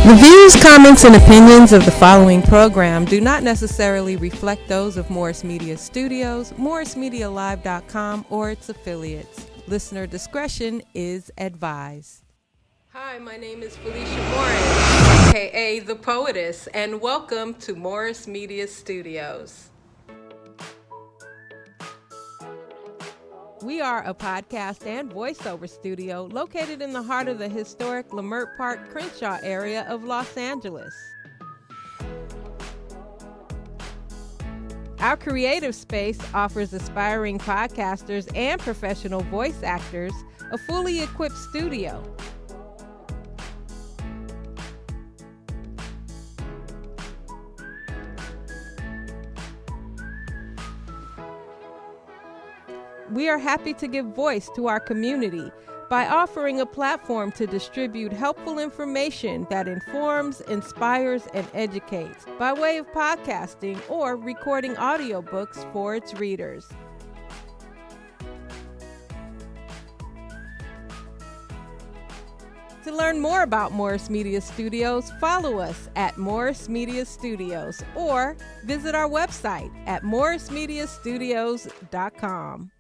The views, comments, and opinions of the following program do not necessarily reflect those of Morris Media Studios, MorrisMediaLive.com, or its affiliates. Listener discretion is advised. Hi, my name is Felicia Morris, aka The Poetess, and welcome to Morris Media Studios. We are a podcast and voiceover studio located in the heart of the historic Leimert Park, Crenshaw area of Los Angeles. Our creative space offers aspiring podcasters and professional voice actors a fully equipped studio. We are happy to give voice to our community by offering a platform to distribute helpful information that informs, inspires, and educates by way of podcasting or recording audiobooks for its readers. To learn more about Morris Media Studios, follow us at Morris Media Studios or visit our website at morrismediastudios.com.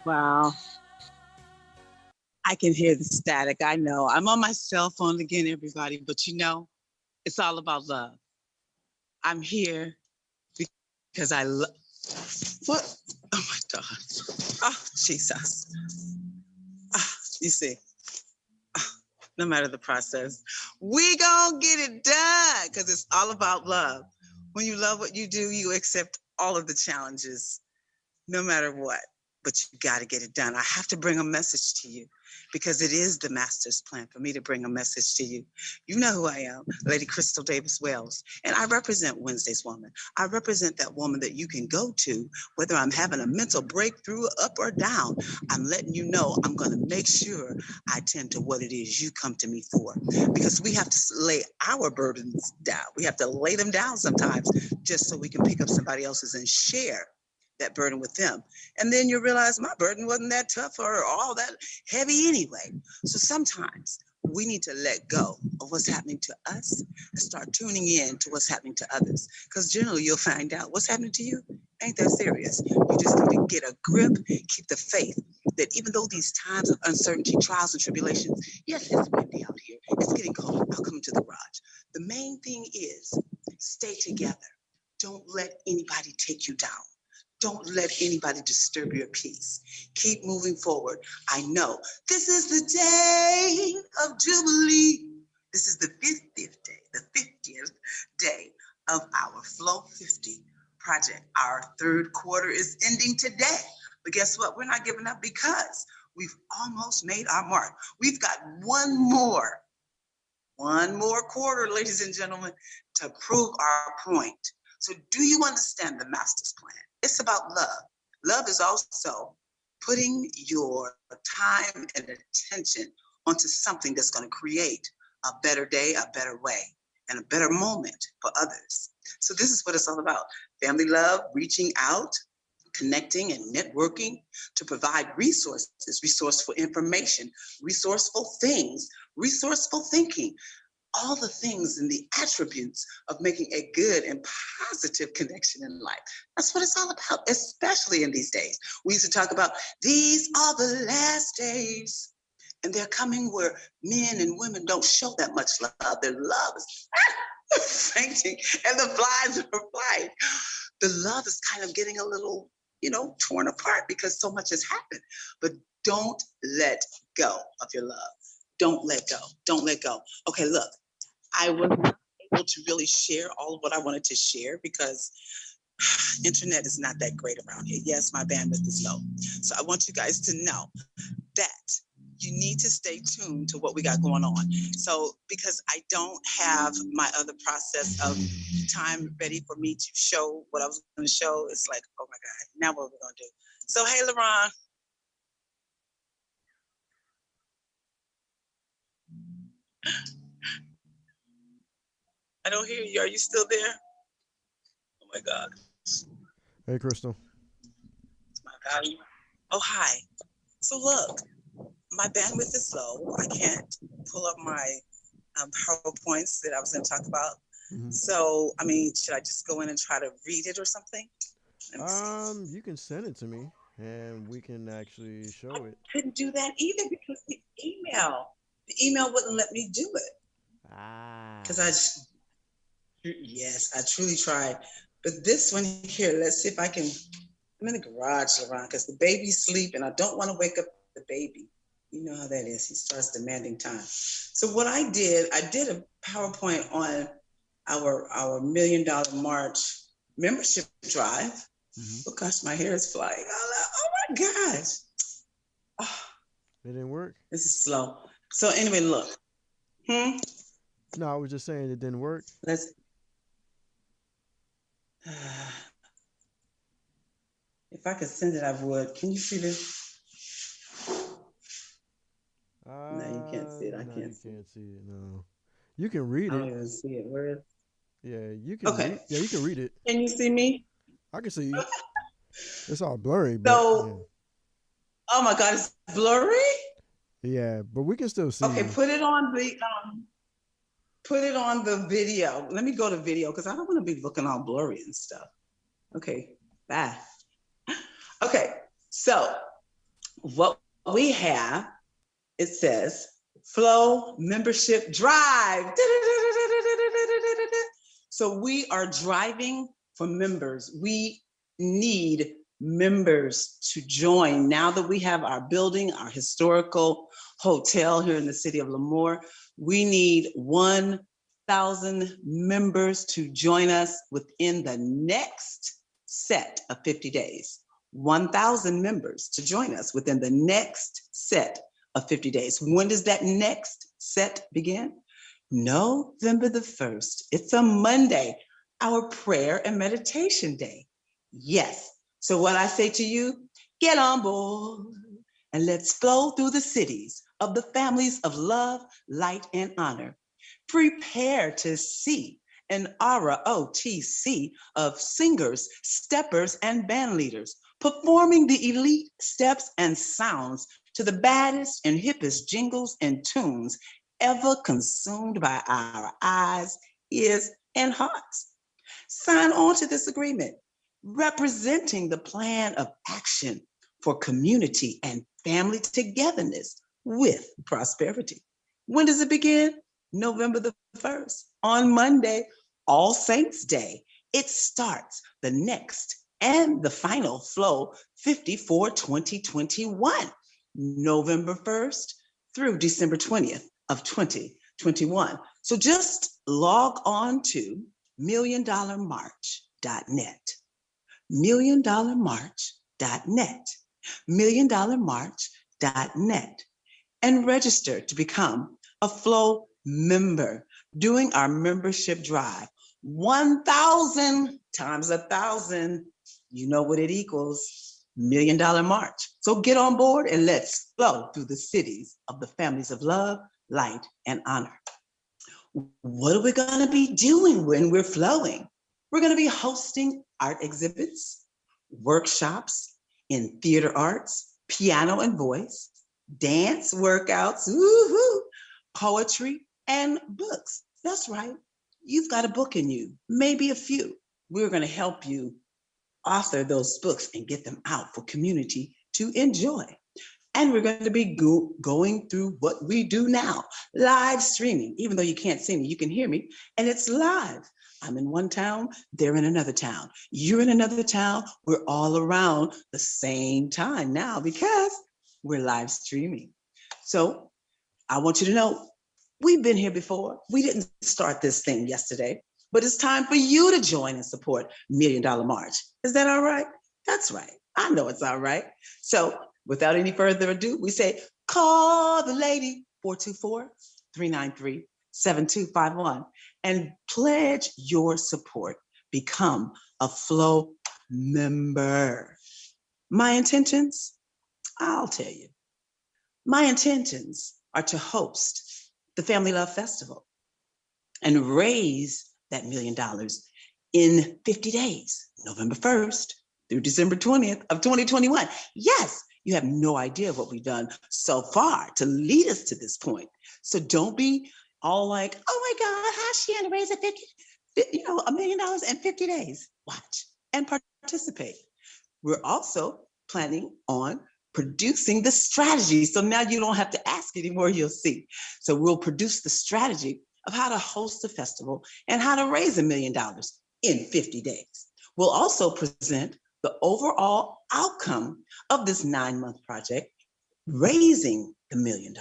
Wow. I can hear the static. I know. I'm on my cell phone again, everybody, but it's all about love. I'm here because I love. What? Oh my God. Oh, Jesus. You see, no matter the process, we gonna get it done because it's all about love. When you love what you do, you accept all of the challenges, no matter what. But you got to get it done. I have to bring a message to you because it is the master's plan for me to bring a message to you. You know who I am, Lady Crystal Davis Wells, and I represent Wednesday's Woman. I represent that woman that you can go to, whether I'm having a mental breakthrough up or down. I'm letting you know I'm going to make sure I tend to what it is you come to me for, because we have to lay our burdens down. We have to lay them down sometimes just so we can pick up somebody else's and share that burden with them. And then you realize my burden wasn't that tough or all that heavy anyway. So sometimes we need to let go of what's happening to us and start tuning in to what's happening to others. Because generally you'll find out what's happening to you ain't that serious. You just need to get a grip, keep the faith that even though these times of uncertainty, trials and tribulations, yes, it's windy out here, it's getting cold, I'll come into the garage. The main thing is stay together. Don't let anybody take you down. Don't let anybody disturb your peace. Keep moving forward. I know this is the day of Jubilee. This is the 50th day, the 50th day of our Flow 50 project. Our third quarter is ending today. But guess what? We're not giving up because we've almost made our mark. We've got one more quarter, ladies and gentlemen, to prove our point. So do you understand the master's plan? It's about love. Love is also putting your time and attention onto something that's going to create a better day, a better way, and a better moment for others. So this is what it's all about. Family love, reaching out, connecting and networking to provide resources, resourceful information, resourceful things, resourceful thinking, all the things and the attributes of making a good and positive connection in life. That's what it's all about, especially in these days. We used to talk about these are the last days, and they're coming where men and women don't show that much love. Their love is fainting and the flies are flying. The love is kind of getting a little, torn apart because so much has happened. But don't let go of your love. Don't let go. Don't let go. Okay, look. I was not able to really share all of what I wanted to share because internet is not that great around here. Yes, my bandwidth is low. So I want you guys to know that you need to stay tuned to what we got going on. So because I don't have my other process of time ready for me to show what I was going to show, it's like, oh my God, now what are we going to do? So, hey, LaRon. I don't hear you. Are you still there? Oh my God. Hey, Crystal. It's my value. Oh, hi. So look, my bandwidth is low. I can't pull up my PowerPoints that I was going to talk about. Mm-hmm. So, should I just go in and try to read it or something? You can send it to me and we can actually show it. I couldn't do that either because the email wouldn't let me do it. Because yes, I truly tried. But this one here, let's see if I can. I'm in the garage, LaRon, because the baby's asleep and I don't want to wake up the baby. You know how that is. He starts demanding time. So what I did a PowerPoint on our $1 Million March membership drive. Mm-hmm. Oh gosh, my hair is flying. Oh my gosh. Oh, it didn't work? This is slow. So anyway, look. No, I was just saying it didn't work. If I could send it, I would. Can you see this? No, you can't see it. I can't see it. No, you can read it. I don't even see it. Where is? Yeah, you can. Okay. You can read it. Can you see me? I can see you. It's all blurry. So, yeah. Oh my God, it's blurry. Yeah, but we can still see. Okay, you. Put it on the video. Let me go to video because I don't want to be looking all blurry and stuff. Okay, bye. Okay, so What we have, it says Flow Membership Drive. So we are driving for members. We need members to join. Now that we have our building, our historical hotel here in the city of Lemoore, we need 1,000 members to join us within the next set of 50 days. 1,000 members to join us within the next set of 50 days. When does that next set begin? November the 1st. It's a Monday, our prayer and meditation day. Yes. So what I say to you, get on board and let's flow through the cities of the families of love, light, and honor. Prepare to see an ROTC of singers, steppers, and band leaders performing the elite steps and sounds to the baddest and hippest jingles and tunes ever consumed by our eyes, ears, and hearts. Sign on to this agreement, representing the plan of action for community and family togetherness with prosperity. When does it begin? November the 1st, on Monday, All Saints Day. It starts the next and the final Flow 54 2021, November 1st through December 20th of 2021. So just log on to milliondollarmarch.net, milliondollarmarch.net, milliondollarmarch.net, and register to become a Flow member doing our membership drive. 1,000 times 1,000, you know what it equals, $1 Million March. So get on board and let's flow through the cities of the families of love, light, and honor. What are we going to be doing when we're flowing? We're going to be hosting art exhibits, workshops in theater arts, piano and voice, dance workouts, woo-hoo, poetry, and books. That's right. You've got a book in you, maybe a few. We're going to help you author those books and get them out for community to enjoy. And we're going to be going through what we do now, live streaming. Even though you can't see me, you can hear me, and it's live. I'm in one town, they're in another town. You're in another town, we're all around the same time now because we're live streaming. So I want you to know, we've been here before. We didn't start this thing yesterday, but it's time for you to join and support $1 Million March. Is that all right? That's right. I know it's all right. So without any further ado, we say, call the lady, 424-393-7251, and pledge your support. Become a Flow member. My intentions, I'll tell you. My intentions are to host the Family Love Festival and raise that $1 million in 50 days, November 1st through December 20th of 2021. Yes, you have no idea what we've done so far to lead us to this point. So don't be all like, oh my God, how's she gonna raise $1 million in 50 days? Watch and participate. We're also planning on producing the strategy. So now you don't have to ask anymore, you'll see. So we'll produce the strategy of how to host a festival and how to raise $1 million in 50 days. We'll also present the overall outcome of this 9-month project, raising the $1 million.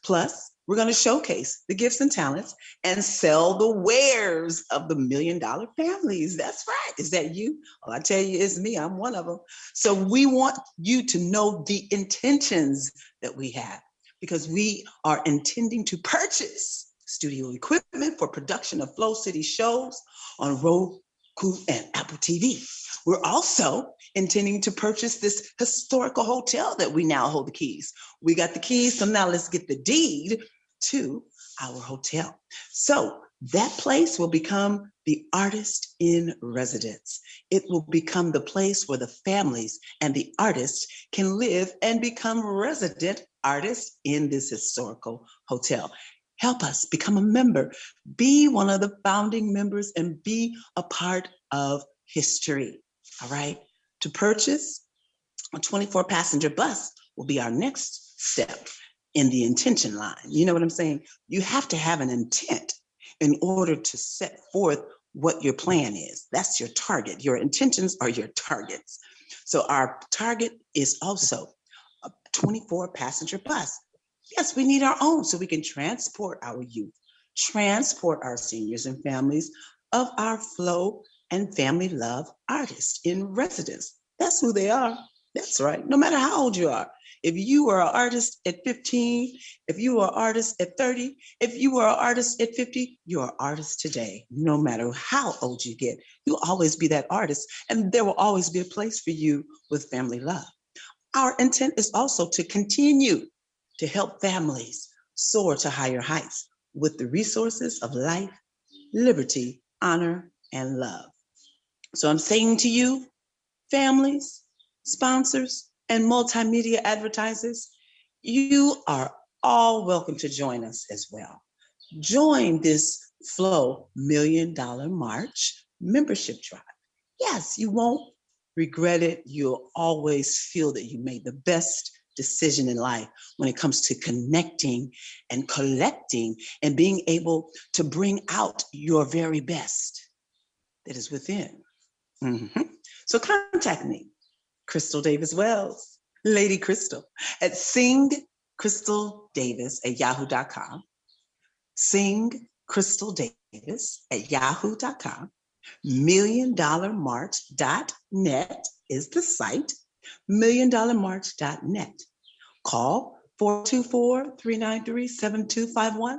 Plus, we're going to showcase the gifts and talents and sell the wares of the $1 Million families. That's right. Is that you? Well, I tell you, it's me. I'm one of them. So we want you to know the intentions that we have, because we are intending to purchase studio equipment for production of Flow City shows on Roku and Apple TV. We're also intending to purchase this historical hotel that we now hold the keys. We got the keys, so now let's get the deed to our hotel. So that place will become the artist in residence. It will become the place where the families and the artists can live and become resident artists in this historical hotel. Help us become a member, be one of the founding members, and be a part of history. All right. To purchase, A 24 passenger bus will be our next step in the intention line. You know what I'm saying? You have to have an intent in order to set forth what your plan is. That's your target. Your intentions are your targets. So our target is also a 24 passenger bus. Yes, we need our own so we can transport our youth, transport our seniors and families of our Flow and Family Love artists in residence. That's who they are. That's right. No matter how old you are. If you were an artist at 15, if you were an artist at 30, if you were an artist at 50, you're an artist today. No matter how old you get, you'll always be that artist. And there will always be a place for you with Family Love. Our intent is also to continue to help families soar to higher heights with the resources of life, liberty, honor, and love. So I'm saying to you, families, sponsors, and multimedia advertisers, you are all welcome to join us as well. Join this Flow $1 Million March membership drive. Yes, you won't regret it. You'll always feel that you made the best decision in life when it comes to connecting and collecting and being able to bring out your very best that is within. So contact me, Crystal Davis Wells, Lady Crystal, at singcrystaldavis@yahoo.com. Singcrystaldavis@yahoo.com. $1million-march.net is the site. $1million-march.net. Call 424-393-7251.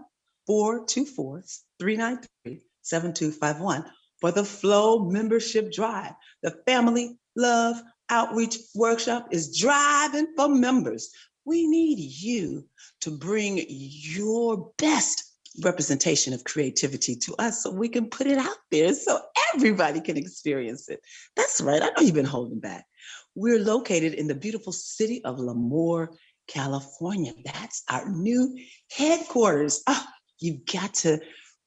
424-393-7251 for the Flow membership drive. The Family Love Outreach Workshop is driving for members. We need you to bring your best representation of creativity to us so we can put it out there so everybody can experience it. That's right. I know you've been holding back. We're located in the beautiful city of Lemoore, California. That's our new headquarters. You've got to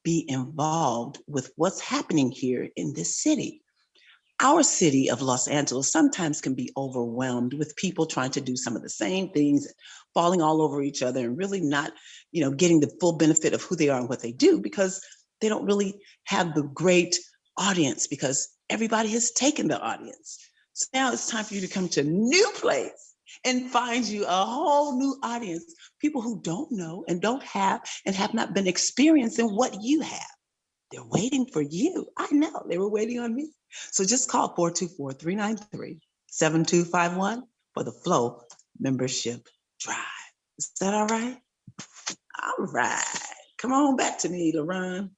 be involved with what's happening here in this city. Our city of Los Angeles sometimes can be overwhelmed with people trying to do some of the same things, falling all over each other and really not, getting the full benefit of who they are and what they do because they don't really have the great audience because everybody has taken the audience. So now it's time for you to come to a new place and find you a whole new audience, people who don't know and don't have and have not been experiencing what you have. They're waiting for you. I know, they were waiting on me. So just call 424-393-7251 for the Flow membership drive. Is that all right? All right. Come on back to me, LaRon.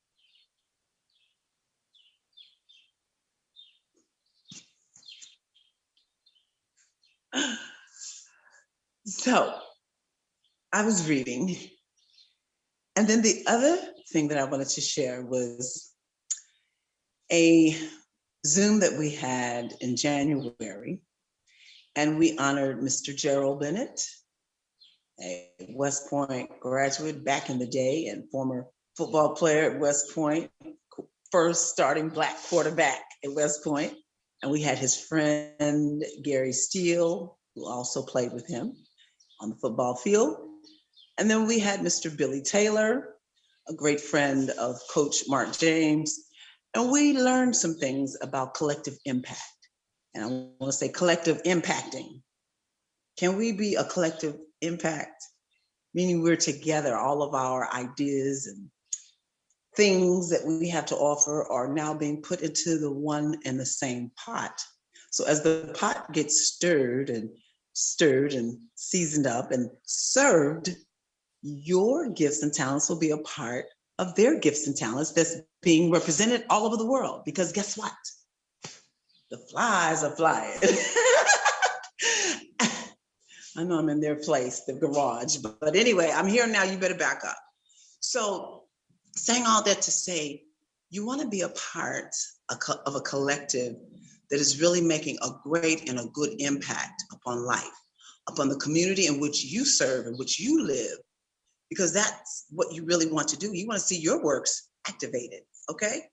So I was reading, and then the other thing that I wanted to share was a Zoom that we had in January, and we honored Mr. Gerald Bennett, a West Point graduate back in the day and former football player at West Point, first starting Black quarterback at West Point. And we had his friend, Gary Steele, who also played with him on the football field. And then we had Mr. Billy Taylor, a great friend of Coach Mark James. And we learned some things about collective impact. And I want to say collective impacting. Can we be a collective impact? Meaning we're together, all of our ideas and things that we have to offer are now being put into the one and the same pot. So as the pot gets stirred and seasoned up and served, your gifts and talents will be a part of their gifts and talents that's being represented all over the world. Because guess what? The flies are flying. I know I'm in their place, the garage, but anyway, I'm here now, you better back up. So saying all that to say, you want to be a part of a collective that is really making a great and a good impact upon life, upon the community in which you serve, in which you live, because that's what you really want to do. You want to see your works activated, okay?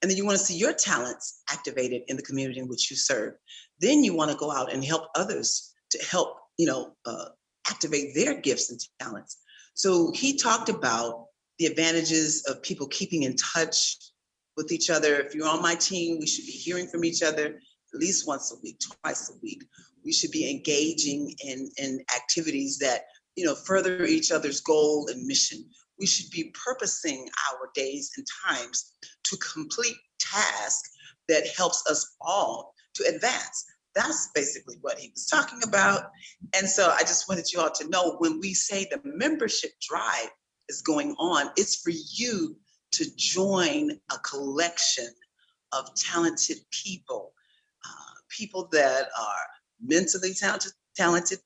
And then you want to see your talents activated in the community in which you serve. Then you want to go out and help others to help, activate their gifts and talents. So he talked about the advantages of people keeping in touch with each other. If you're on my team, we should be hearing from each other at least once a week, twice a week. We should be engaging in activities that, further each other's goal and mission. We should be purposing our days and times to complete tasks that helps us all to advance. That's basically what he was talking about. And so I just wanted you all to know, when we say the membership drive is going on, it's for you to join a collection of talented people, people that are mentally talented,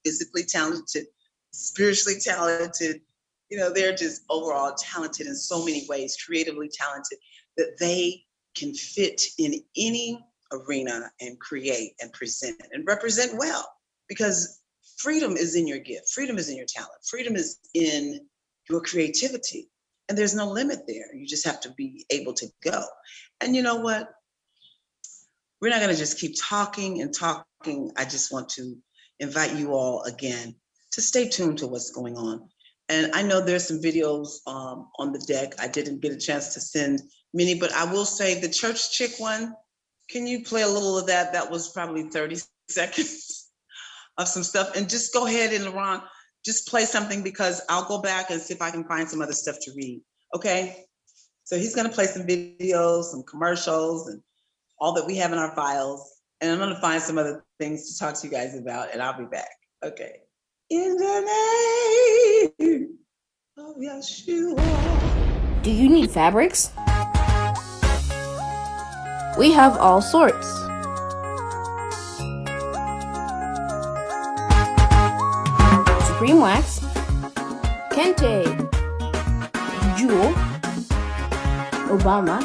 physically talented, spiritually talented. They're just overall talented in so many ways, creatively talented, that they can fit in any arena and create and present and represent well, because freedom is in your gift. Freedom is in your talent. Freedom is in your creativity. And there's no limit there. You just have to be able to go. And you know what? We're not going to just keep talking and talking. I just want to invite you all again to stay tuned to what's going on. And I know there's some videos on the deck. I didn't get a chance to send many, but I will say the church chick one, can you play a little of that? That was probably 30 seconds of some stuff. And just go ahead and LaRon, just play something, because I'll go back and see if I can find some other stuff to read. Okay? So he's going to play some videos, some commercials, and all that we have in our files. And I'm going to find some other things to talk to you guys about, and I'll be back. Okay. In the name of Yeshua. Do you need fabrics? We have all sorts. Supreme Wax, Kente, Jewel, Obama,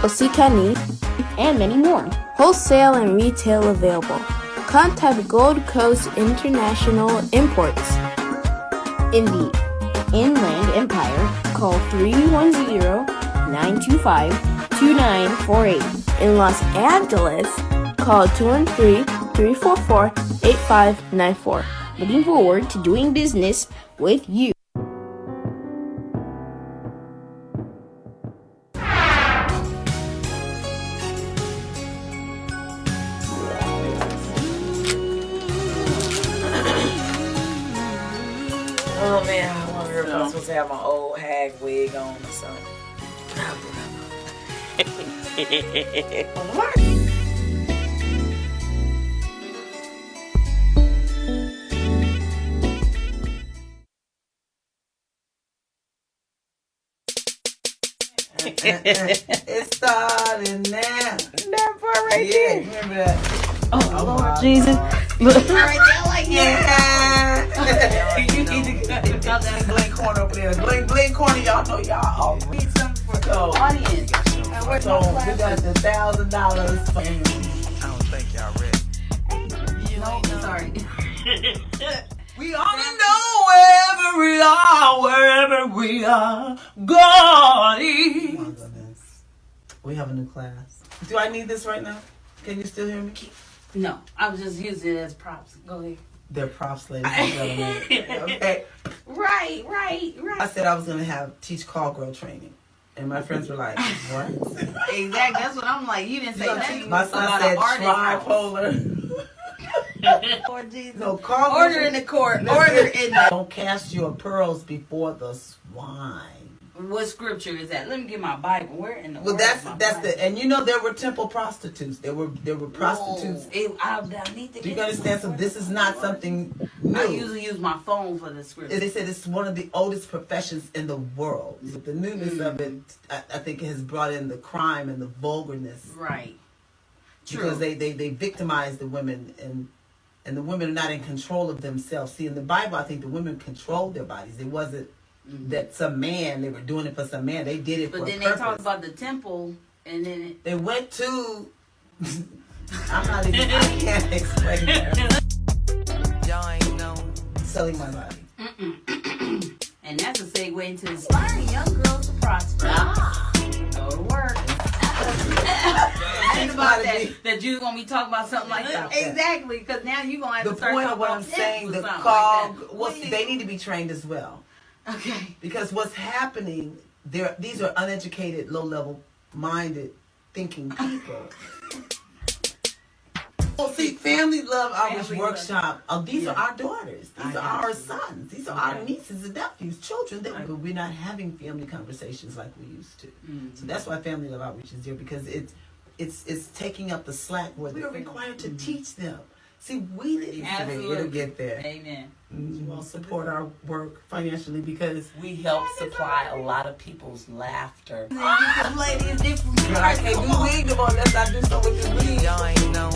Osikani, and many more. Wholesale and retail available. Contact Gold Coast International Imports. In the Inland Empire, call 310-925-2948. In Los Angeles, call 213-344-8594. Looking forward to doing business with you. Oh man, I wonder if I'm supposed to have my old hag wig on or something. It's starting now. That part right Yeah, there. remember that? Oh Lord Jesus. Look. Right there, like yeah. You need to got that blank corner over there. Blank corner, y'all know y'all need something for the audience. So we got the $1,000. I don't think y'all ready. No, sorry. We already know wherever we are, God is. Oh my goodness. We have a new class. Do I need this right now? Can you still hear me? No, I was just using it as props. Go ahead. They're props, ladies and gentlemen. Okay. Right. I said I was gonna teach call girl training, and my friends were like, "What?" Exactly. That's what I'm like. You didn't say that. My son said tripolar. Lord Jesus. No, call Order in the court. Order in the. Don't cast your pearls before the swine. What scripture is that? Let me get my Bible. Where in the Well, world that's is my the, Bible? and there were temple prostitutes. There were prostitutes. I need to Do you get understand? So this is not something new. I usually use my phone for the scripture. They said it's one of the oldest professions in the world. But the newness of it, I think, it has brought in the crime and the vulgarness. Right. True. Because they victimize the women, and the women are not in control of themselves. See, in the Bible, I think the women controlled their bodies. It wasn't that some man, they were doing it for some man. They did it for a purpose. But then they talk about the temple, and then They went to... I can't explain that. Y'all ain't know. Selling my body. and that's a segue into inspiring young girls to prosper. Go to work. excited about that you gonna be talking about something like that. Exactly, because now you gonna have to start point of talking what about I'm tips saying, or the something cog, like that. they need to be trained as well. Okay. Because what's happening, these are uneducated, low-level minded thinking people. Well, see, Family Love Outreach Workshop, these are our daughters. These are our sons. These are our nieces and nephews, children. But we're not having family conversations like we used to. So that's why Family Love Outreach is here, because it's taking up the slack where we are required to teach them. See, we didn't it'll get there. Amen. You all support our work financially because We help supply a lot of people's laughter. I can't do weed no more unless I do something with this weed. Y'all ain't know.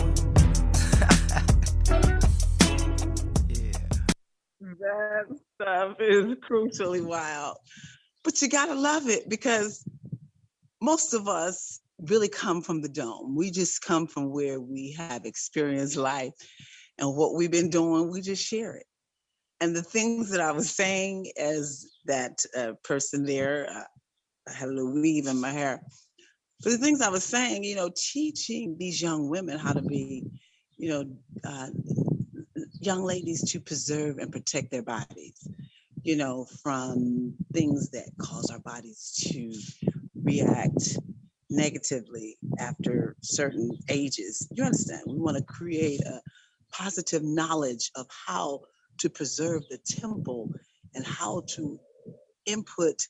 That stuff is crucially wild. But you gotta love it, because most of us really come from the dome. We just come from where we have experienced life, and what we've been doing, we just share it. And the things that I was saying as that person there, I had a little weave in my hair. But the things I was saying, teaching these young women how to be, young ladies to preserve and protect their bodies, from things that cause our bodies to react negatively after certain ages. You understand? We want to create a positive knowledge of how to preserve the temple and how to input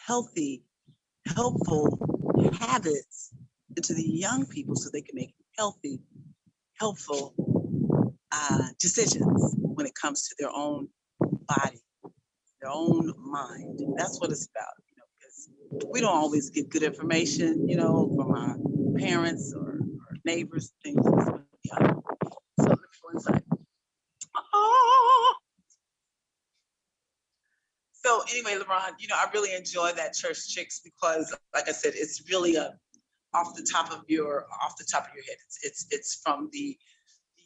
helpful habits into the young people so they can make healthy, helpful decisions when it comes to their own body, their own mind. That's what it's about, because we don't always get good information, from our parents or neighbors, things like that. So let me go inside. Oh. So anyway, LeBron, I really enjoy that Church Chicks because, like I said, it's really off the top of your head. It's from the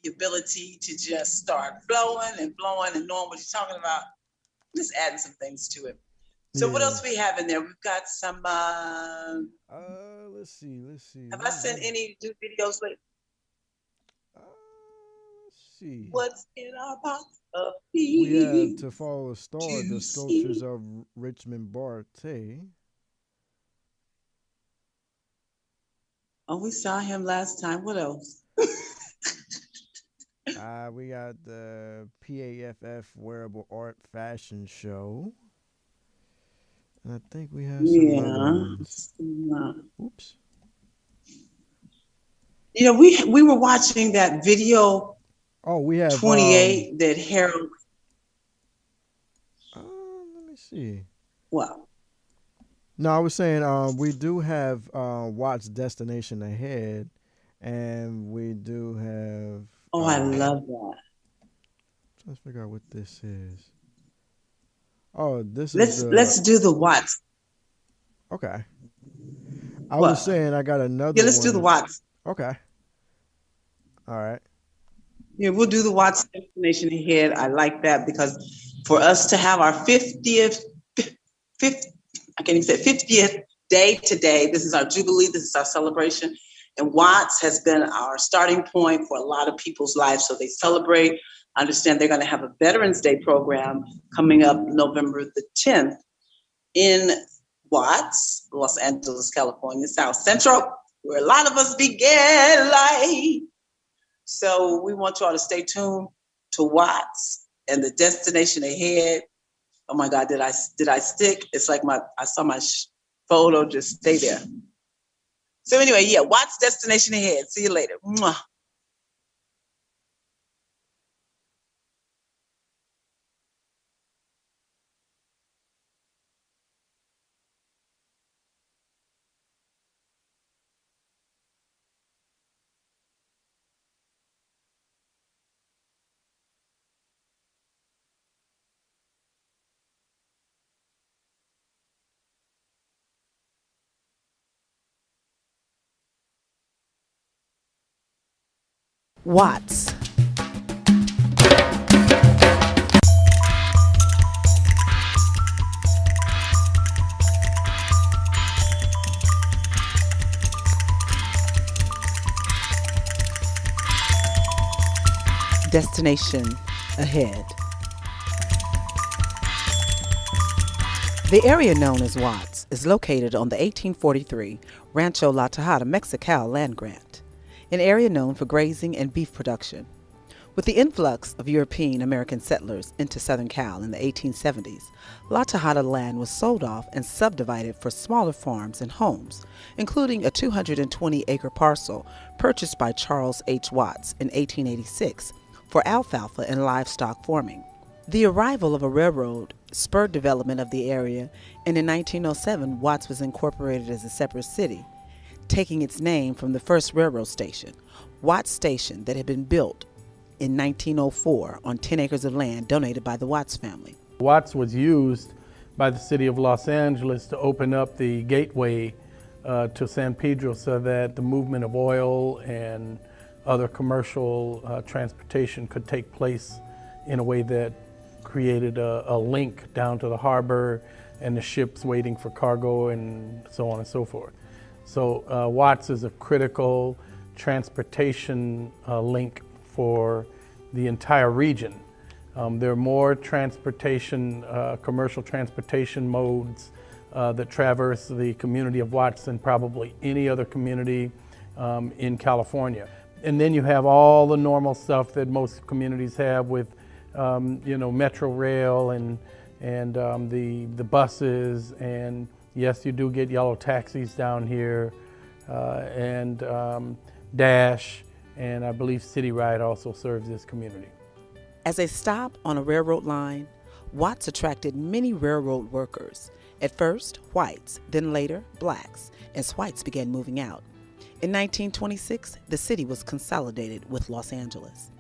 ability to just start flowing and knowing what you're talking about, just adding some things to it. So what else we have in there? We've got some. Let's see. Have I sent any new videos lately? Let's see. What's in our box of We have peas? To Follow a Star, the sculptures of Richmond Barte. Oh, we saw him last time. What else? We got the PAFF Wearable Art Fashion Show. And I think we have some other ones. Oops. We were watching that video. Oh, we have 28 that Harold. Let me see. Wow. No, I was saying we do have Watts Destination Ahead, and we do have. Oh, I love that. Let's figure out what this is. Oh, this is. Let's do the Watts. Okay. I was saying I got another. Yeah, let's do the Watts. Okay. All right. Yeah, we'll do the Watts Destination Ahead. I like that because for us to have our 50th day today, this is our Jubilee, this is our celebration. And Watts has been our starting point for a lot of people's lives. So they celebrate. I understand they're going to have a Veterans Day program coming up November the 10th in Watts, Los Angeles, California, South Central, where a lot of us began life. So we want you all to stay tuned to Watts and the Destination Ahead. Oh my God, did I stick? It's like I saw my photo just stay there. So anyway, yeah, Watts Destination Ahead. See you later. Mwah. Watts. Destination ahead. The area known as Watts is located on the 1843 Rancho La Tejada Mexicali land grant, an area known for grazing and beef production. With the influx of European American settlers into Southern Cal in the 1870s, La Tejada land was sold off and subdivided for smaller farms and homes, including a 220-acre parcel purchased by Charles H. Watts in 1886 for alfalfa and livestock farming. The arrival of a railroad spurred development of the area, and in 1907, Watts was incorporated as a separate city, taking its name from the first railroad station, Watts Station, that had been built in 1904 on 10 acres of land donated by the Watts family. Watts was used by the city of Los Angeles to open up the gateway to San Pedro so that the movement of oil and other commercial transportation could take place in a way that created a link down to the harbor and the ships waiting for cargo and so on and so forth. So Watts is a critical transportation link for the entire region. There are more transportation, commercial transportation modes that traverse the community of Watts than probably any other community in California. And then you have all the normal stuff that most communities have with Metro Rail and the buses, and yes, you do get yellow taxis down here, and Dash, and I believe City Ride also serves this community. As a stop on a railroad line, Watts attracted many railroad workers. At first, whites, then later, blacks, as whites began moving out. In 1926, the city was consolidated with Los Angeles.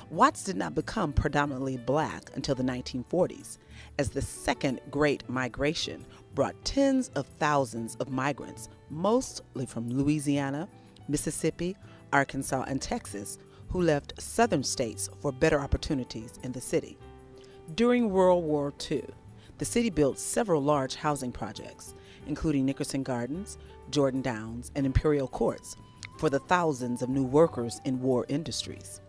Watts did not become predominantly black until the 1940s, as the second Great Migration brought tens of thousands of migrants, mostly from Louisiana, Mississippi, Arkansas, and Texas, who left southern states for better opportunities in the city. During World War II, the city built several large housing projects, including Nickerson Gardens, Jordan Downs, and Imperial Courts, for the thousands of new workers in war industries.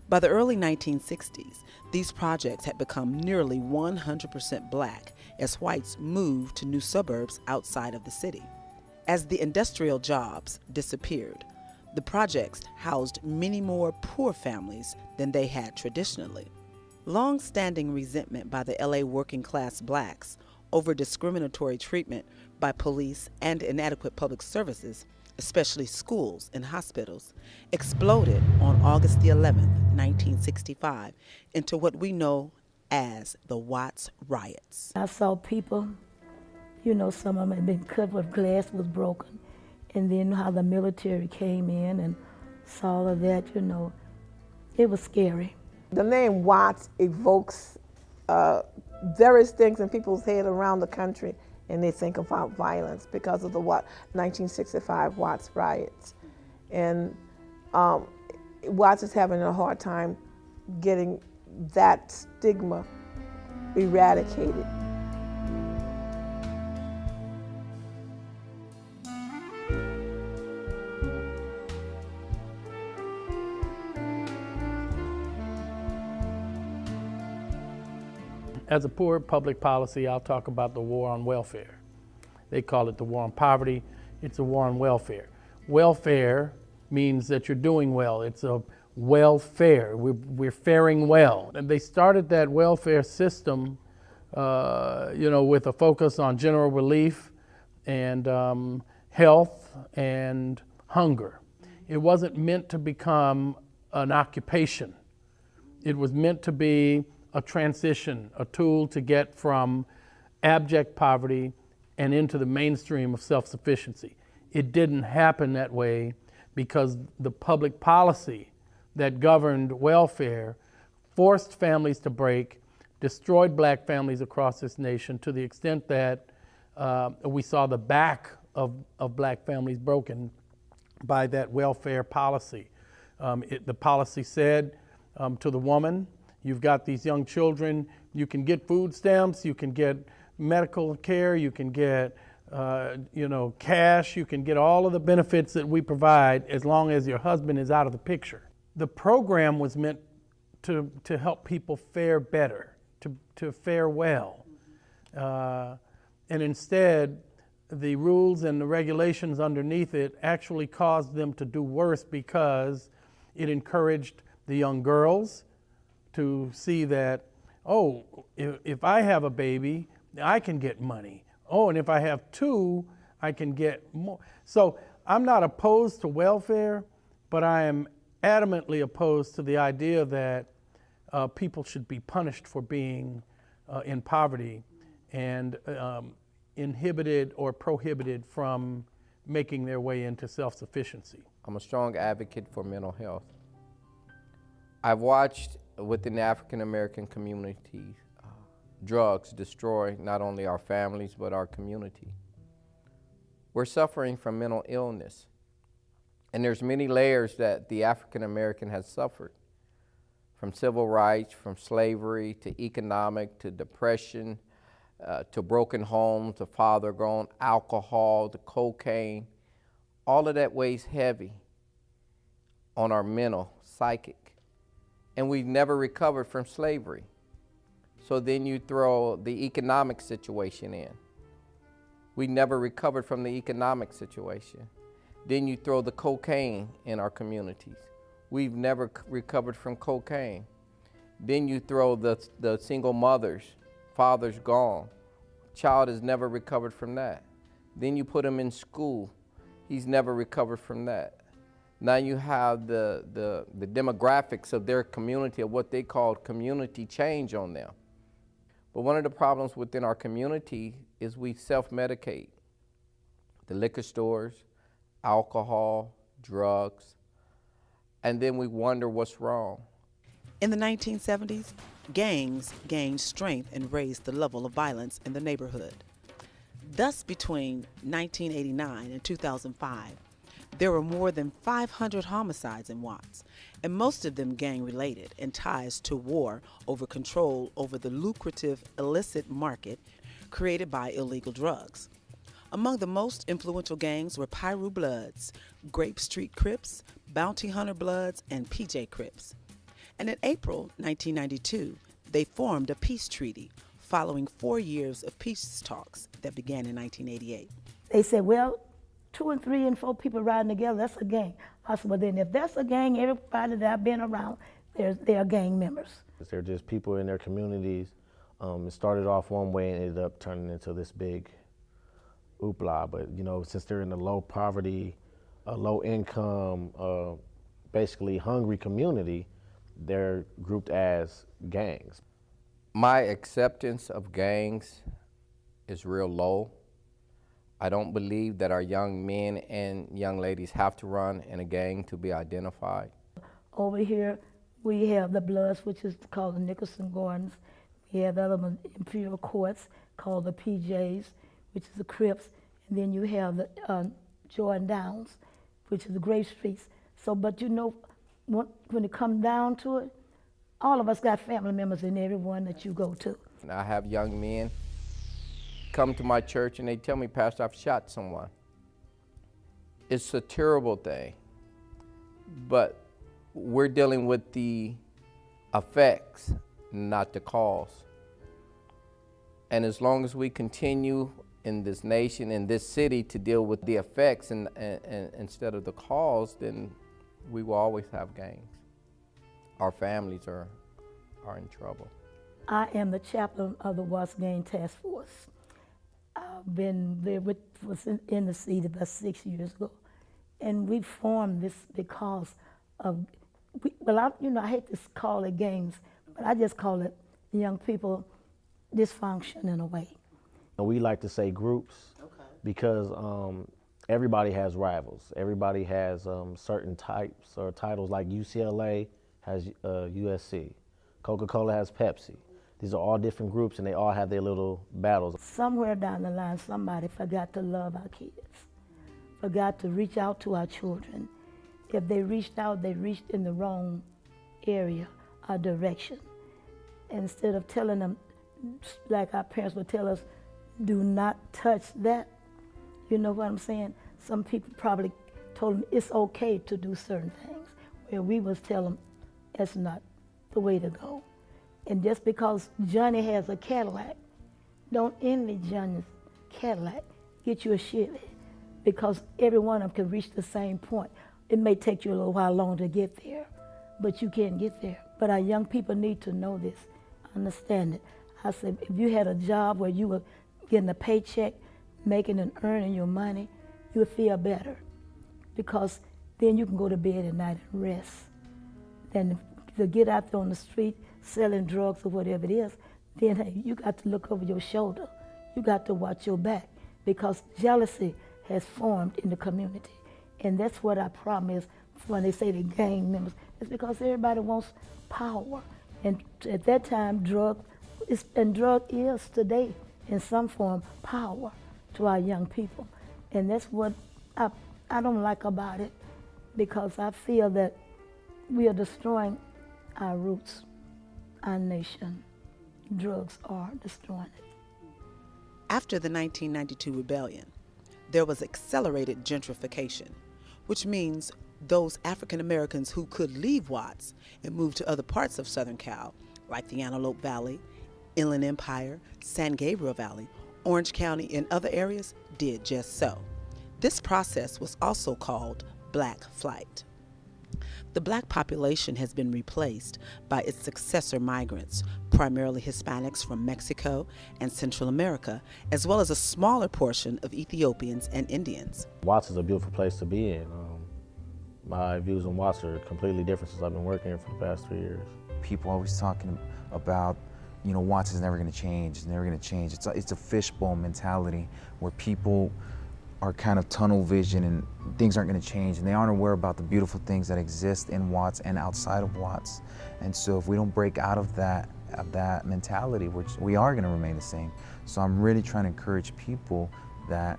By the early 1960s, these projects had become nearly 100% black as whites moved to new suburbs outside of the city. As the industrial jobs disappeared, the projects housed many more poor families than they had traditionally. Long-standing resentment by the LA working class blacks over discriminatory treatment by police and inadequate public services, especially schools and hospitals, exploded on August the 11th, 1965, into what we know as the Watts riots. I saw people, some of them had been cut where glass was broken, and then how the military came in and saw all of that, it was scary. The name Watts evokes various things in people's head around the country, and they think about violence because of the 1965 Watts riots. And Watts is having a hard time getting that stigma eradicated. As a poor public policy, I'll talk about the war on welfare. They call it the war on poverty. It's a war on welfare. Welfare means that you're doing well. It's a welfare. We're faring well. And they started that welfare system, with a focus on general relief and health and hunger. It wasn't meant to become an occupation. It was meant to be a transition, a tool to get from abject poverty and into the mainstream of self-sufficiency. It didn't happen that way because the public policy that governed welfare forced families to break, destroyed black families across this nation to the extent that we saw the back of black families broken by that welfare policy. The policy said to the woman, you've got these young children, you can get food stamps, you can get medical care, you can get cash, you can get all of the benefits that we provide as long as your husband is out of the picture. The program was meant to help people fare better, to fare well. And instead, the rules and the regulations underneath it actually caused them to do worse because it encouraged the young girls to see that, oh, if I have a baby, I can get money. Oh, and if I have two, I can get more. So I'm not opposed to welfare, but I am adamantly opposed to the idea that people should be punished for being in poverty and inhibited or prohibited from making their way into self-sufficiency. I'm a strong advocate for mental health. I've watched within the African American community drugs destroy not only our families but our community. We're suffering from mental illness, and there's many layers that the African American has suffered, from civil rights, from slavery to economic to depression, to broken homes, to father gone, alcohol, to cocaine. All of that weighs heavy on our mental, psychic. And we've never recovered from slavery. So then you throw the economic situation in. We never recovered from the economic situation. Then you throw the cocaine in our communities. We've never recovered from cocaine. Then you throw the single mothers, father's gone. Child has never recovered from that. Then you put him in school. He's never recovered from that. Now you have the demographics of their community, of what they call community change on them. But one of the problems within our community is we self-medicate. The liquor stores, alcohol, drugs, and then we wonder what's wrong. In the 1970s, gangs gained strength and raised the level of violence in the neighborhood. Thus, between 1989 and 2005, there were more than 500 homicides in Watts, and most of them gang-related and ties to war over control over the lucrative illicit market created by illegal drugs. Among the most influential gangs were Piru Bloods, Grape Street Crips, Bounty Hunter Bloods, and PJ Crips. And in April 1992, they formed a peace treaty following 4 years of peace talks that began in 1988. They said, well, 2 and 3 and 4 people riding together, that's a gang. I said, well, then if that's a gang, everybody that I've been around, they are gang members. They're just people in their communities. It started off one way and ended up turning into this big hoopla. But, you know, since they're in a low poverty, a low income, basically hungry community, they're grouped as gangs. My acceptance of gangs is real low. I don't believe that our young men and young ladies have to run in a gang to be identified. Over here, we have the Bloods, which is called the Nicholson Gordons. We have the other one, Imperial Courts, called the PJs, which is the Crips. And then you have the Jordan Downs, which is the Grape Streets. So, but you know, when it comes down to it, all of us got family members in every one that you go to. I have young men come to my church and they tell me, Pastor, I've shot someone. It's a terrible thing, but we're dealing with the effects, not the cause. And as long as we continue in this nation, in this city, to deal with the effects and instead of the cause, then we will always have gangs. Our families are in trouble. I am the chaplain of the Watts Gang Task Force. I've been there was in the seat about 6 years ago, and we formed this because of, I hate to call it gangs, but I just call it young people dysfunction in a way. And we like to say groups because everybody has rivals. Everybody has certain types or titles, like UCLA has USC, Coca-Cola has Pepsi. These are all different groups and they all have their little battles. Somewhere down the line, somebody forgot to love our kids, forgot to reach out to our children. If they reached out, they reached in the wrong area or direction. Instead of telling them, like our parents would tell us, do not touch that. You know what I'm saying? Some people probably told them it's okay to do certain things, where we was telling them it's not the way to go. And just because Johnny has a Cadillac, don't envy Johnny's Cadillac. Get you a Chevy, because every one of them can reach the same point. It may take you a little while longer to get there, but you can get there. But our young people need to know this, understand it. I said, if you had a job where you were getting a paycheck, making and earning your money, you would feel better, because then you can go to bed at night and rest. Then to get out there on the street selling drugs or whatever it is, then hey, you got to look over your shoulder. You got to watch your back, because jealousy has formed in the community. And that's what our problem is when they say the gang members. It's because everybody wants power. And at that time, drug is today in some form power to our young people. And that's what I don't like about it, because I feel that we are destroying our roots, our nation. Drugs are destroying it. After the 1992 rebellion, there was accelerated gentrification, which means those African Americans who could leave Watts and move to other parts of Southern Cal, like the Antelope Valley, Inland Empire, San Gabriel Valley, Orange County, and other areas, did just so. This process was also called Black Flight. The Black population has been replaced by its successor migrants, primarily Hispanics from Mexico and Central America, as well as a smaller portion of Ethiopians and Indians. Watts is a beautiful place to be in. My views on Watts are completely different since I've been working here for the past 3 years. People always talking about, you know, Watts is never going to change, it's never going to change. It's a fishbowl mentality where people are kind of tunnel vision and things aren't going to change, and they aren't aware about the beautiful things that exist in Watts and outside of Watts. And so if we don't break out of that mentality, we are going to remain the same. So I'm really trying to encourage people that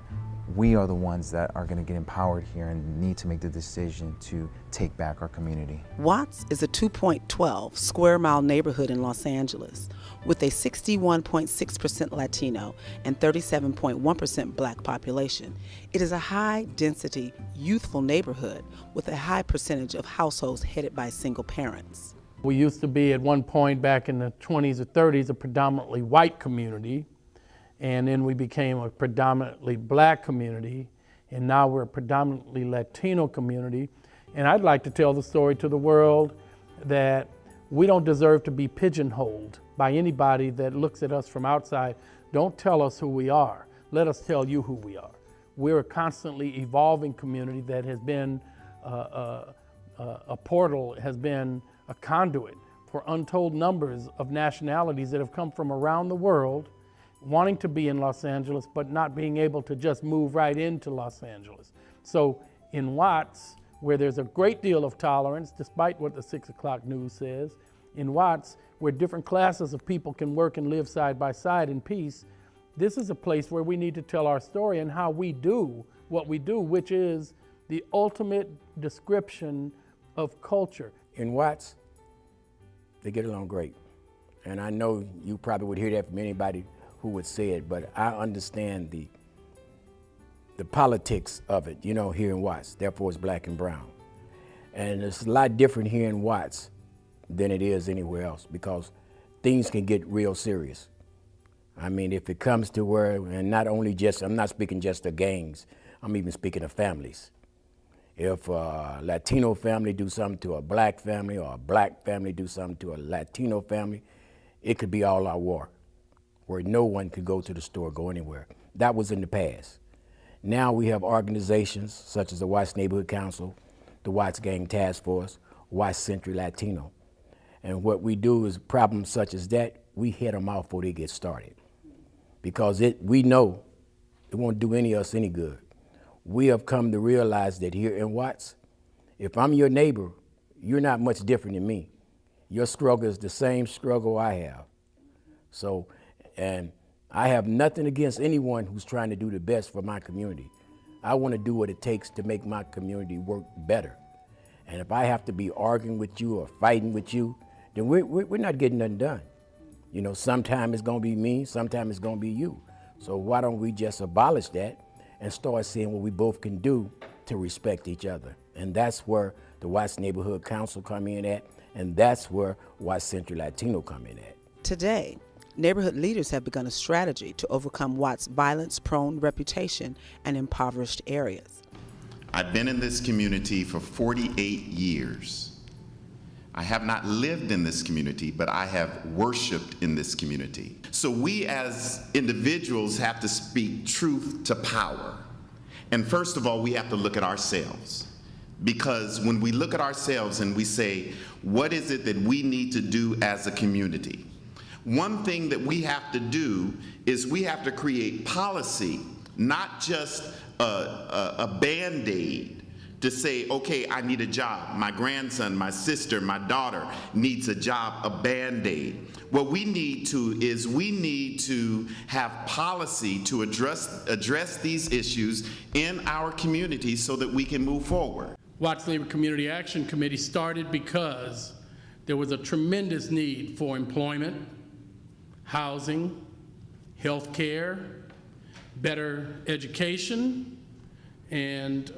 we are the ones that are going to get empowered here and need to make the decision to take back our community. Watts is a 2.12 square mile neighborhood in Los Angeles with a 61.6% Latino and 37.1% Black population. It is a high-density, youthful neighborhood with a high percentage of households headed by single parents. We used to be at one point back in the 20s or 30s a predominantly white community, and then we became a predominantly Black community, and now we're a predominantly Latino community. And I'd like to tell the story to the world that we don't deserve to be pigeonholed by anybody that looks at us from outside. Don't tell us who we are. Let us tell you who we are. We're a constantly evolving community that has been a portal, has been a conduit for untold numbers of nationalities that have come from around the world wanting to be in Los Angeles, but not being able to just move right into Los Angeles. So in Watts, where there's a great deal of tolerance, despite what the 6 o'clock news says, in Watts, where different classes of people can work and live side by side in peace, this is a place where we need to tell our story and how we do what we do, which is the ultimate description of culture. In Watts, they get along great. And I know you probably would hear that from anybody who would say it, but I understand the politics of it, you know, here in Watts. Therefore, it's Black and brown. And it's a lot different here in Watts than it is anywhere else, because things can get real serious. I mean, if it comes to where, and not only just, I'm not speaking just of gangs, I'm even speaking of families. If a Latino family do something to a Black family, or a Black family do something to a Latino family, it could be all out war, where no one could go to the store, go anywhere. That was in the past. Now we have organizations such as the Watts Neighborhood Council, the Watts Gang Task Force, Watts Century Latino. And what we do is problems such as that, we hit them off before they get started. Because we know it won't do any of us any good. We have come to realize that here in Watts, if I'm your neighbor, you're not much different than me. Your struggle is the same struggle I have. So, and I have nothing against anyone who's trying to do the best for my community. I want to do what it takes to make my community work better. And if I have to be arguing with you or fighting with you, then we're not getting nothing done. You know, sometimes it's going to be me, sometimes it's going to be you. So why don't we just abolish that and start seeing what we both can do to respect each other? And that's where the Watts Neighborhood Council come in at. And that's where Watts Central Latino come in at. Today, neighborhood leaders have begun a strategy to overcome Watts' violence-prone reputation and impoverished areas. I've been in this community for 48 years. I have not lived in this community, but I have worshiped in this community. So we as individuals have to speak truth to power. And first of all, we have to look at ourselves. Because when we look at ourselves and we say, what is it that we need to do as a community? One thing that we have to do is we have to create policy, not just a Band-Aid to say, okay, I need a job. My grandson, my sister, my daughter needs a job, a Band-Aid. What we need to have policy to address these issues in our community so that we can move forward. Watts Labor Community Action Committee started because there was a tremendous need for employment, housing, health care, better education, and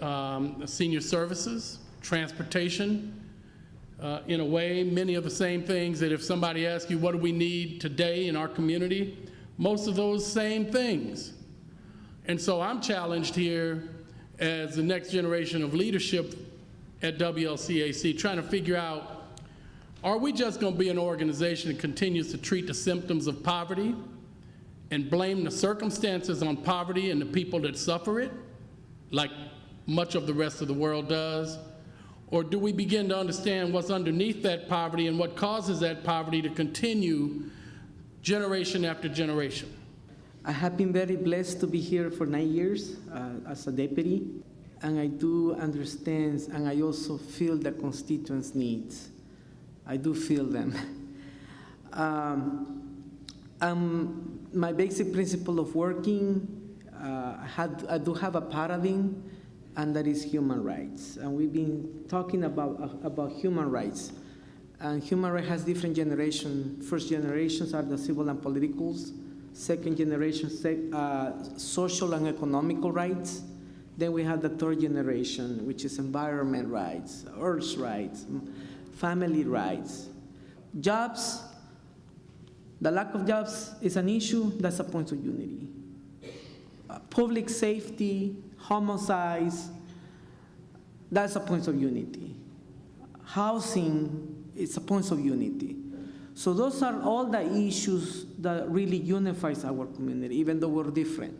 senior services, transportation. In a way, many of the same things that if somebody asks you, what do we need today in our community? Most of those same things. And so I'm challenged here as the next generation of leadership at WLCAC, trying to figure out, are we just going to be an organization that continues to treat the symptoms of poverty and blame the circumstances on poverty and the people that suffer it, like much of the rest of the world does? Or do we begin to understand what's underneath that poverty and what causes that poverty to continue generation after generation? I have been very blessed to be here for 9 years as a deputy, and I do understand and I also feel the constituents' needs. I do feel them. My basic principle of working, I do have a paradigm, and that is human rights. And we've been talking about human rights. And human rights has different generations. First generations are the civil and politicals. Second generation, social and economical rights. Then we have the third generation, which is environment rights, earth rights, family rights. Jobs, the lack of jobs is an issue, that's a point of unity. Public safety, homicides, that's a point of unity. Housing is a point of unity. So those are all the issues that really unifies our community, even though we're different.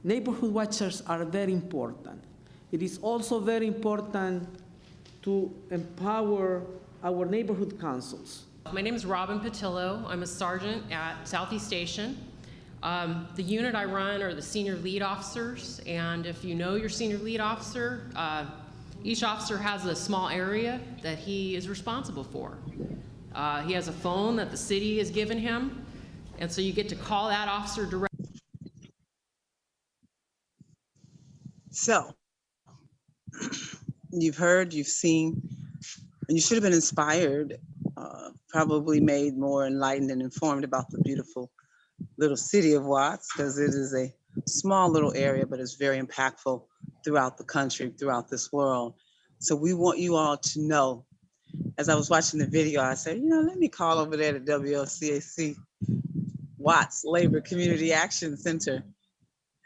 Neighborhood watchers are very important. It is also very important to empower our neighborhood councils. My name is Robin Patillo. I'm a sergeant at Southeast Station. The unit I run are the senior lead officers, and if you know your senior lead officer, each officer has a small area that he is responsible for. He has a phone that the city has given him, and so you get to call that officer directly. So, you've heard, you've seen, and you should have been inspired, probably made more enlightened and informed about the beautiful little city of Watts, because it is a small little area, but it's very impactful throughout the country, throughout this world. So we want you all to know, as I was watching the video, I said, let me call over there to WLCAC, Watts Labor Community Action Center,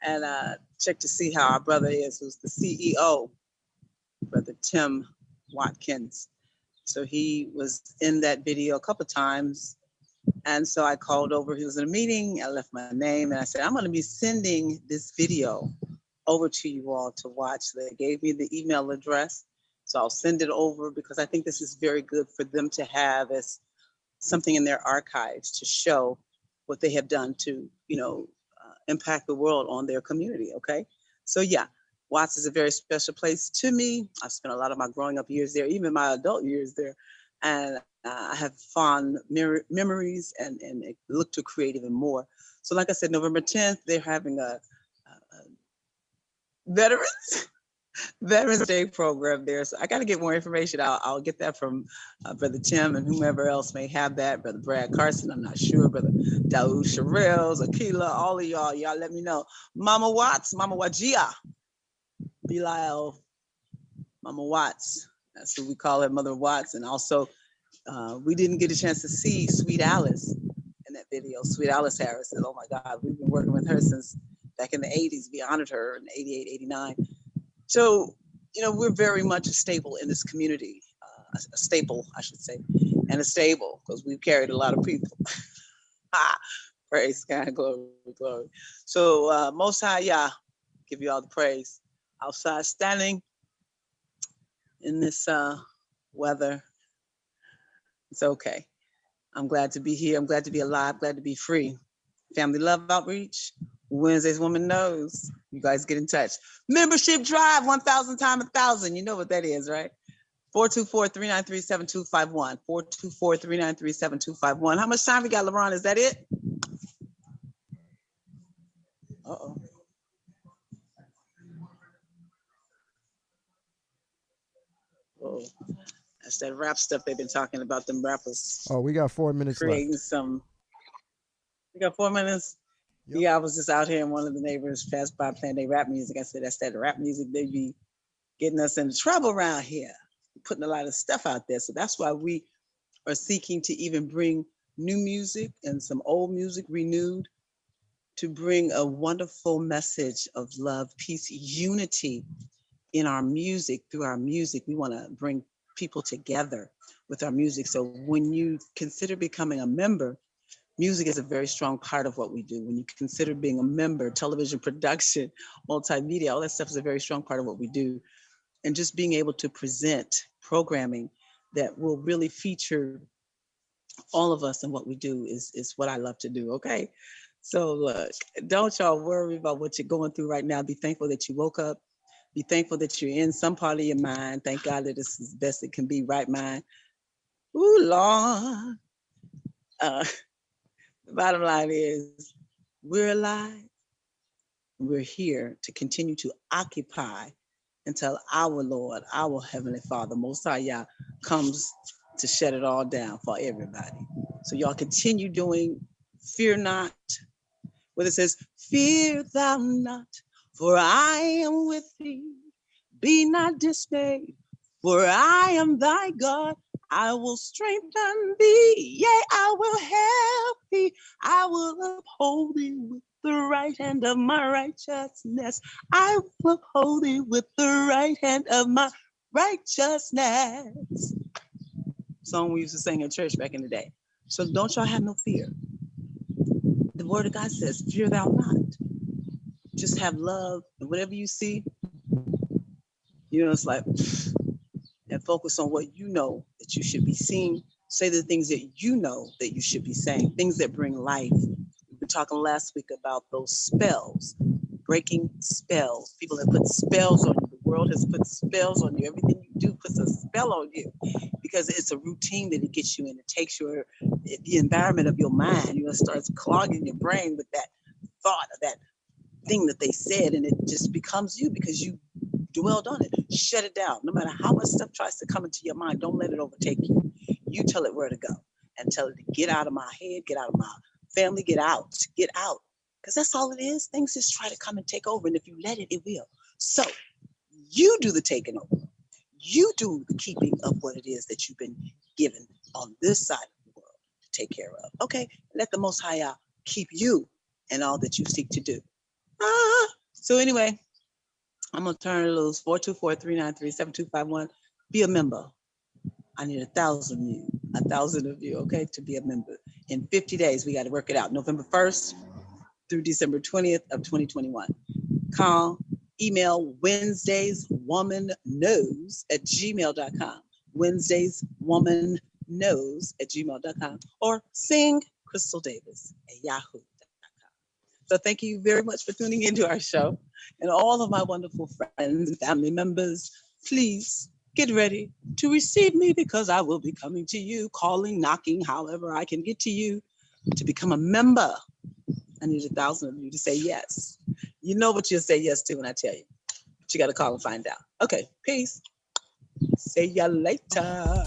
and check to see how our brother is, who's the CEO, Brother Tim Watkins. So he was in that video a couple of times. And so I called over, he was in a meeting, I left my name, and I said, I'm gonna be sending this video over to you all to watch. They gave me the email address, so I'll send it over because I think this is very good for them to have as something in their archives to show what they have done to, impact the world on their community, okay? So yeah, Watts is a very special place to me. I've spent a lot of my growing up years there, even my adult years there. And I have fond memories and look to create even more. So like I said, November 10th, they're having a Veterans Day program there. So I got to get more information. I'll get that from Brother Tim and whomever else may have that. Brother Brad Carson, I'm not sure. Brother Daoud Sherrills, Akila, all of y'all let me know. Mama Watts, Mama Wajia, Belial, Mama Watts. That's who we call her, Mother Watts. And also We didn't get a chance to see Sweet Alice in that video. Sweet Alice Harris. And oh my God, we've been working with her since back in the 80s. We honored her in 88, 89. So, we're very much a staple in this community, a staple, I should say, and a stable, because we've carried a lot of people. Praise God, glory, glory. So, Most High Yah, give you all the praise. Outside standing in this weather, it's okay. I'm glad to be here. I'm glad to be alive, glad to be free. Family Love Outreach, Wednesdays Woman Knows. You guys get in touch. Membership Drive, 1,000 times 1,000. You know what that is, right? 424-393-7251. 424-393-7251. How much time we got, LeBron? Is that it? Uh-oh. Oh, that's that rap stuff they've been talking about, them rappers. Oh, we got 4 minutes creating left. We got 4 minutes. Yep. Yeah, I was just out here and one of the neighbors passed by playing their rap music. I said, that's that rap music. They be getting us into trouble around here, putting a lot of stuff out there. So that's why we are seeking to even bring new music and some old music renewed to bring a wonderful message of love, peace, unity in our music. Through our music, we want to bring people together with our music. So when you consider becoming a member, music is a very strong part of what we do. When you consider being a member, television production, multimedia, all that stuff is a very strong part of what we do. And just being able to present programming that will really feature all of us and what we do is what I love to do, okay? So look, don't y'all worry about what you're going through right now. Be thankful that you woke up. Be thankful that you're in some part of your mind. Thank God that it's as best it can be, right mind. Ooh, Lord. The bottom line is we're alive. We're here to continue to occupy until our Lord, our Heavenly Father, Most High Yah, comes to shut it all down for everybody. So y'all continue doing Fear Not. Where it says, fear thou not, for I am with thee. Be not dismayed, for I am thy God. I will strengthen thee, yea, I will help thee. I will uphold thee with the right hand of my righteousness. I will uphold thee with the right hand of my righteousness. Song we used to sing in church back in the day. So don't y'all have no fear. The word of God says, fear thou not. Just have love, and whatever you see, it's like, and focus on what you know that you should be seeing. Say the things that you know that you should be saying, things that bring life. We were talking last week about those spells, breaking spells. People have put spells on you. The world has put spells on you. Everything you do puts a spell on you because it's a routine that it gets you in. It takes the environment of your mind, starts clogging your brain with that thought of that thing that they said, and it just becomes you because you dwelled on it. Shut it down. No matter how much stuff tries to come into your mind, don't let it overtake you. You tell it where to go and tell it to get out of my head, get out of my family, get out. Because that's all it is. Things just try to come and take over. And if you let it, it will. So you do the taking over. You do the keeping of what it is that you've been given on this side of the world to take care of. Okay? Let the Most High keep you and all that you seek to do. So anyway, I'm going to turn it loose. 424-393-7251. Be a member. I need 1,000 of you, okay, to be a member. In 50 days, we got to work it out. November 1st through December 20th of 2021. Call, email WednesdaysWomanKnows@gmail.com. WednesdaysWomanKnows@gmail.com. Or sing Crystal Davis at Yahoo.com. So thank you very much for tuning into our show. And all of my wonderful friends and family members, please get ready to receive me because I will be coming to you, calling, knocking, however I can get to you to become a member. I need 1,000 of you to say yes. You know what you'll say yes to when I tell you. But you got to call and find out. Okay, peace. See ya later.